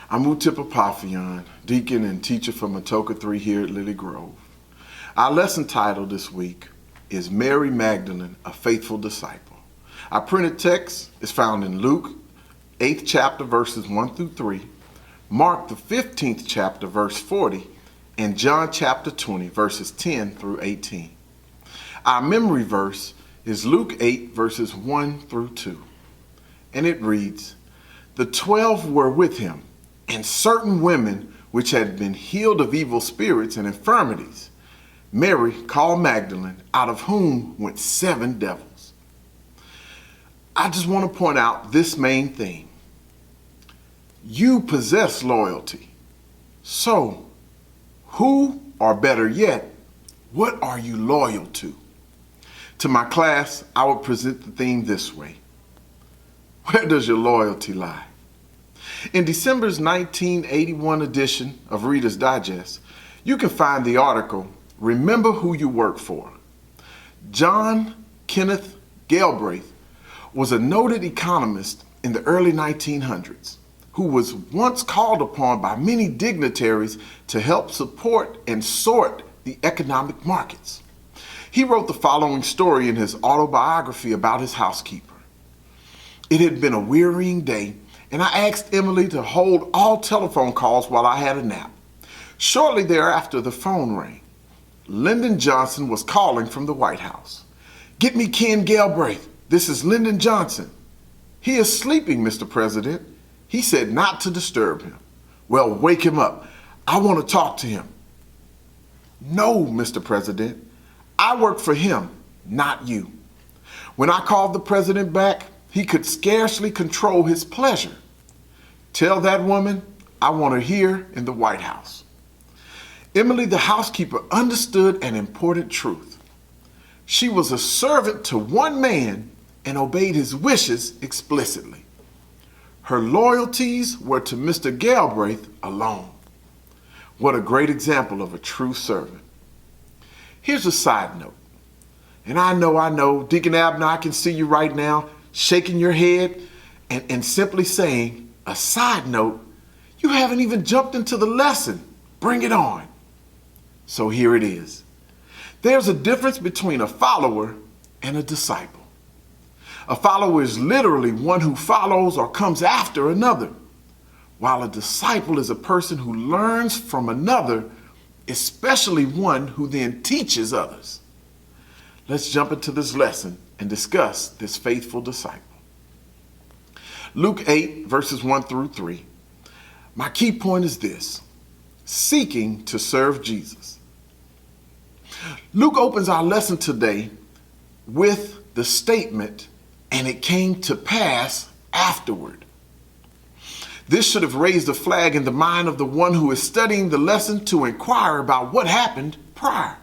I'm Utipapafian, deacon and teacher for Matoka 3 here at Lily Grove. Our lesson title this week is Mary Magdalene, a Faithful Disciple. Our printed text is found in Luke 8th chapter verses 1 through 3, Mark the 15th chapter verse 40, and John chapter 20 verses 10 through 18. Our memory verse is Luke 8 verses 1 through 2, and it reads, "The 12 were with him, and certain women which had been healed of evil spirits and infirmities, Mary called Magdalene, out of whom went 7 devils." I just want to point out this main thing. You possess loyalty. So, who, or better yet, what are you loyal to? To my class, I would present the theme this way. Where does your loyalty lie? In December's 1981 edition of Reader's Digest, you can find the article, "Remember Who You Work For." John Kenneth Galbraith was a noted economist in the early 1900s who was once called upon by many dignitaries to help support and sort the economic markets. He wrote the following story in his autobiography about his housekeeper. "It had been a wearying day, and I asked Emily to hold all telephone calls while I had a nap. Shortly thereafter, the phone rang. Lyndon Johnson was calling from the White House. 'Get me Ken Galbraith. This is Lyndon Johnson.' 'He is sleeping, Mr. President. He said not to disturb him.' 'Well, wake him up. I want to talk to him.' 'No, Mr. President. I work for him, not you.' When I called the president back, he could scarcely control his pleasure. 'Tell that woman I want her here in the White House.' Emily, the housekeeper, understood an important truth. She was a servant to one man and obeyed his wishes explicitly. Her loyalties were to Mr. Galbraith alone. What a great example of a true servant. Here's a side note. And I know, Deacon Abner, I can see you right now shaking your head and simply saying, a side note, you haven't even jumped into the lesson. Bring it on. So here it is. There's a difference between a follower and a disciple. A follower is literally one who follows or comes after another, while a disciple is a person who learns from another, especially one who then teaches others. Let's jump into this lesson and discuss this faithful disciple. Luke 8, verses 1 through 3. My key point is this: seeking to serve Jesus. Luke opens our lesson today with the statement, "And it came to pass afterward." This should have raised a flag in the mind of the one who is studying the lesson to inquire about what happened prior.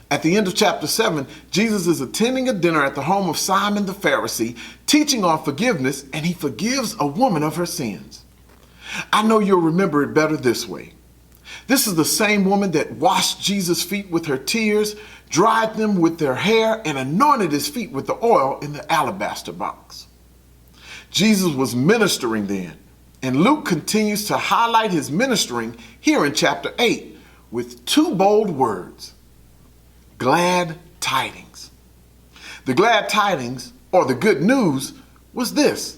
At the end of chapter 7, Jesus is attending a dinner at the home of Simon the Pharisee, teaching on forgiveness, and he forgives a woman of her sins. I know you'll remember it better this way. This is the same woman that washed Jesus' feet with her tears, dried them with their hair, and anointed his feet with the oil in the alabaster box. Jesus was ministering then, and Luke continues to highlight his ministering here in chapter 8 with 2 bold words: glad tidings. The glad tidings, or the good news, was this.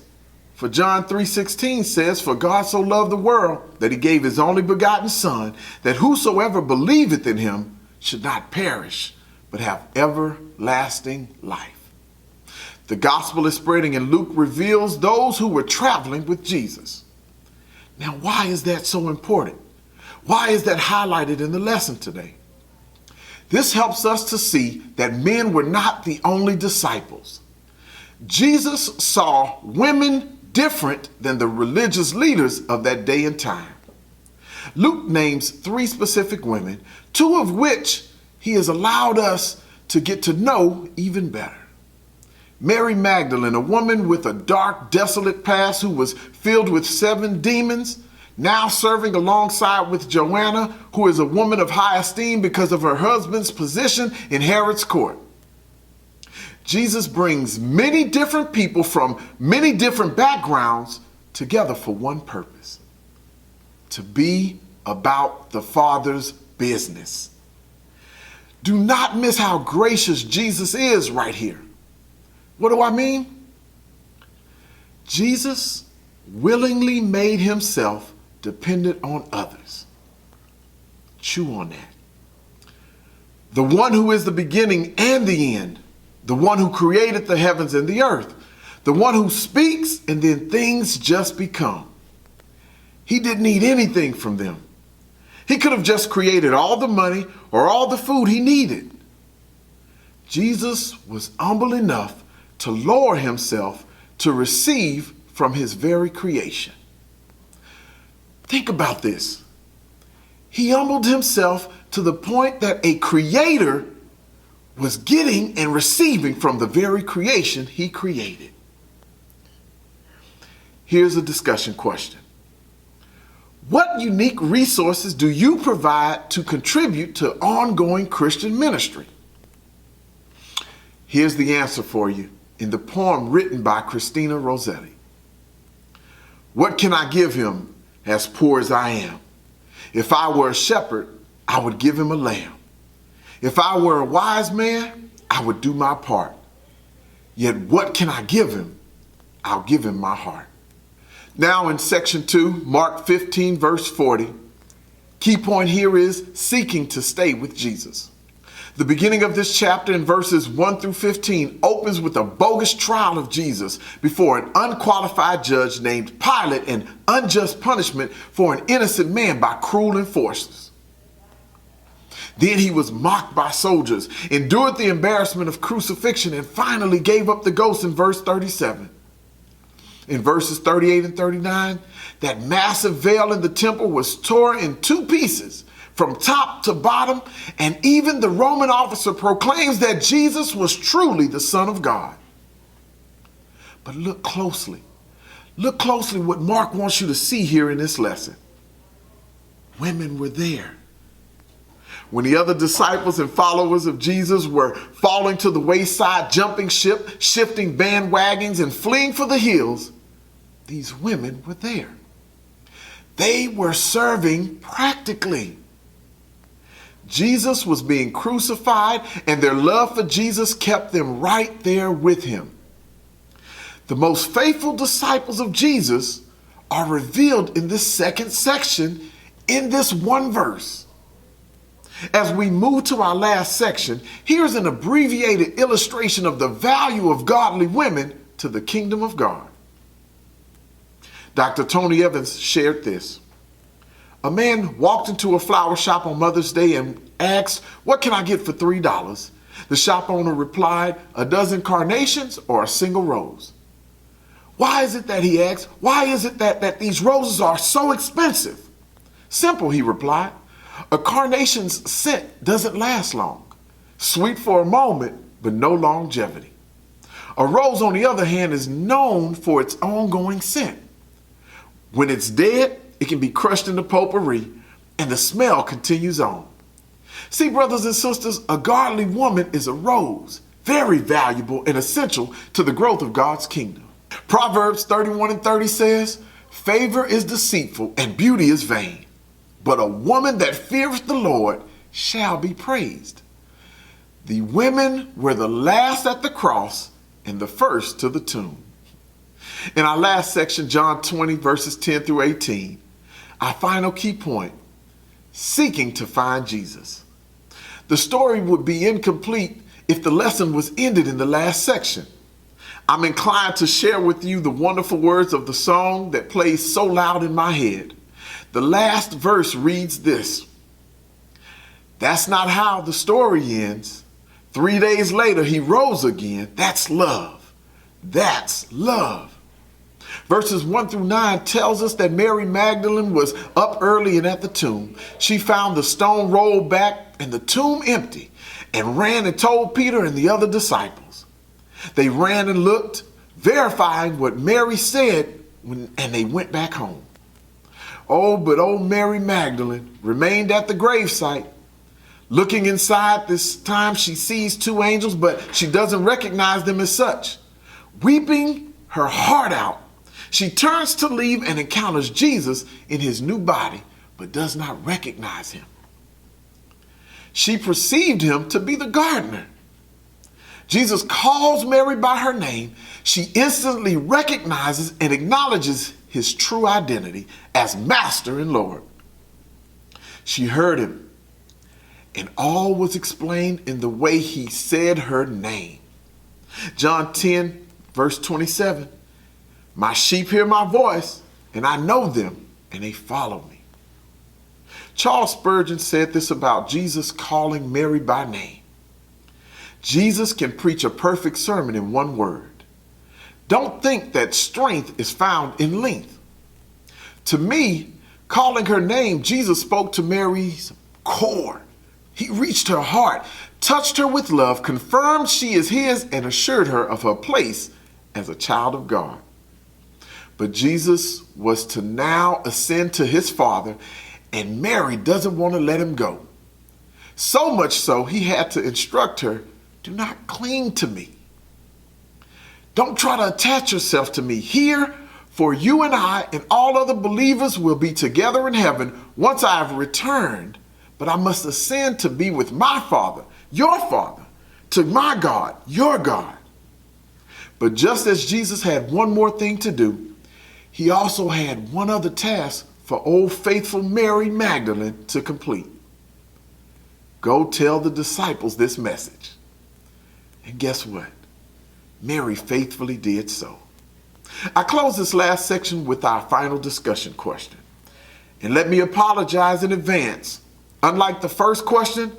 For John 3:16 says, "For God so loved the world that he gave his only begotten Son, that whosoever believeth in him should not perish, but have everlasting life." The gospel is spreading, and Luke reveals those who were traveling with Jesus. Now, why is that so important? Why is that highlighted in the lesson today? This helps us to see that men were not the only disciples. Jesus saw women different than the religious leaders of that day and time. Luke names 3 specific women, 2 of which he has allowed us to get to know even better. Mary Magdalene, a woman with a dark, desolate past who was filled with 7 demons, now serving alongside with Joanna, who is a woman of high esteem because of her husband's position in Herod's court. Jesus brings many different people from many different backgrounds together for one purpose: to be about the Father's business. Do not miss how gracious Jesus is right here. What do I mean? Jesus willingly made himself dependent on others. Chew on that. The one who is the beginning and the end, the one who created the heavens and the earth, the one who speaks and then things just become. He didn't need anything from them. He could have just created all the money or all the food he needed. Jesus was humble enough to lower himself to receive from his very creation. Think about this. He humbled himself to the point that a creator was getting and receiving from the very creation he created. Here's a discussion question. What unique resources do you provide to contribute to ongoing Christian ministry? Here's the answer for you in the poem written by Christina Rossetti. What can I give him as poor as I am? If I were a shepherd, I would give him a lamb. If I were a wise man, I would do my part. Yet what can I give him? I'll give him my heart. Now in section 2, Mark 15, verse 40, key point here is seeking to stay with Jesus. The beginning of this chapter in verses 1 through 15 opens with a bogus trial of Jesus before an unqualified judge named Pilate and unjust punishment for an innocent man by cruel enforcers. Then he was mocked by soldiers, endured the embarrassment of crucifixion, and finally gave up the ghost in verse 37. In verses 38 and 39, that massive veil in the temple was torn in 2 pieces from top to bottom, and even the Roman officer proclaims that Jesus was truly the Son of God. But look closely. Look closely what Mark wants you to see here in this lesson. Women were there. When the other disciples and followers of Jesus were falling to the wayside, jumping ship, shifting bandwagons, and fleeing for the hills, these women were there. They were serving practically. Jesus was being crucified, and their love for Jesus kept them right there with him. The most faithful disciples of Jesus are revealed in this second section in this one verse. As we move to our last section, here's an abbreviated illustration of the value of godly women to the kingdom of God. Dr. Tony Evans shared this. A man walked into a flower shop on Mother's Day and asked, "What can I get for $3? The shop owner replied, "A dozen carnations or a single rose." Why is it that he asked, why is it that these roses are so expensive? Simple, he replied. A carnation's scent doesn't last long. Sweet for a moment, but no longevity. A rose, on the other hand, is known for its ongoing scent. When it's dead, it can be crushed into potpourri, and the smell continues on. See, brothers and sisters, a godly woman is a rose, very valuable and essential to the growth of God's kingdom. Proverbs 31 and 30 says, "Favor is deceitful and beauty is vain, but a woman that feareth the Lord shall be praised." The women were the last at the cross and the first to the tomb. In our last section, John 20, verses 10 through 18, our final key point, seeking to find Jesus. The story would be incomplete if the lesson was ended in the last section. I'm inclined to share with you the wonderful words of the song that plays so loud in my head. The last verse reads this: "That's not how the story ends. 3 days later, he rose again. That's love. That's love." Verses 1 through 9 tells us that Mary Magdalene was up early and at the tomb. She found the stone rolled back and the tomb empty, and ran and told Peter and the other disciples. They ran and looked, verifying what Mary said, and they went back home. Oh, but old Mary Magdalene remained at the gravesite. Looking inside, this time she sees 2 angels, but she doesn't recognize them as such. Weeping her heart out, She turns to leave and encounters Jesus in his new body, but does not recognize him. She perceived him to be the gardener. Jesus calls Mary by her name. She instantly recognizes and acknowledges his true identity as Master and Lord. She heard him, and all was explained in the way he said her name. John 10, verse 27, my sheep hear my voice, and I know them, and they follow me. Charles Spurgeon said this about Jesus calling Mary by name. Jesus can preach a perfect sermon in one word. Don't think that strength is found in length. To me, calling her name, Jesus spoke to Mary's core. He reached her heart, touched her with love, confirmed she is his, and assured her of her place as a child of God. But Jesus was to now ascend to his Father, and Mary doesn't want to let him go. So much so, he had to instruct her, do not cling to me. Don't try to attach yourself to me here, for you and I and all other believers will be together in heaven once I have returned. But I must ascend to be with my Father, your Father, to my God, your God. But just as Jesus had one more thing to do, he also had one other task for old faithful Mary Magdalene to complete. Go tell the disciples this message. And guess what? Mary faithfully did so. I close this last section with our final discussion question. And let me apologize in advance. Unlike the first question,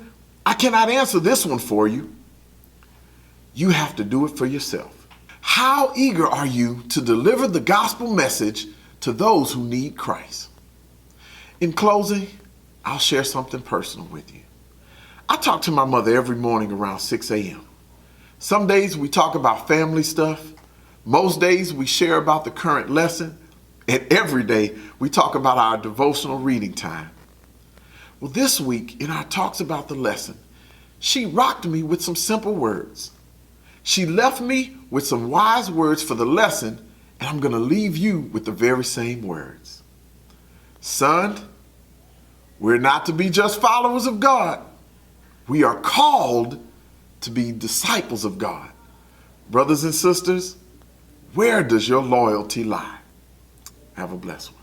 I cannot answer this one for you. You have to do it for yourself. How eager are you to deliver the gospel message to those who need Christ? In closing, I'll share something personal with you. I talk to my mother every morning around 6 a.m. Some days we talk about family stuff. Most days we share about the current lesson. And every day we talk about our devotional reading time. Well, this week in our talks about the lesson, she rocked me with some simple words. She left me with some wise words for the lesson, and I'm going to leave you with the very same words. Son, we're not to be just followers of God. We are called to be disciples of God. Brothers and sisters, where does your loyalty lie? Have a blessed one.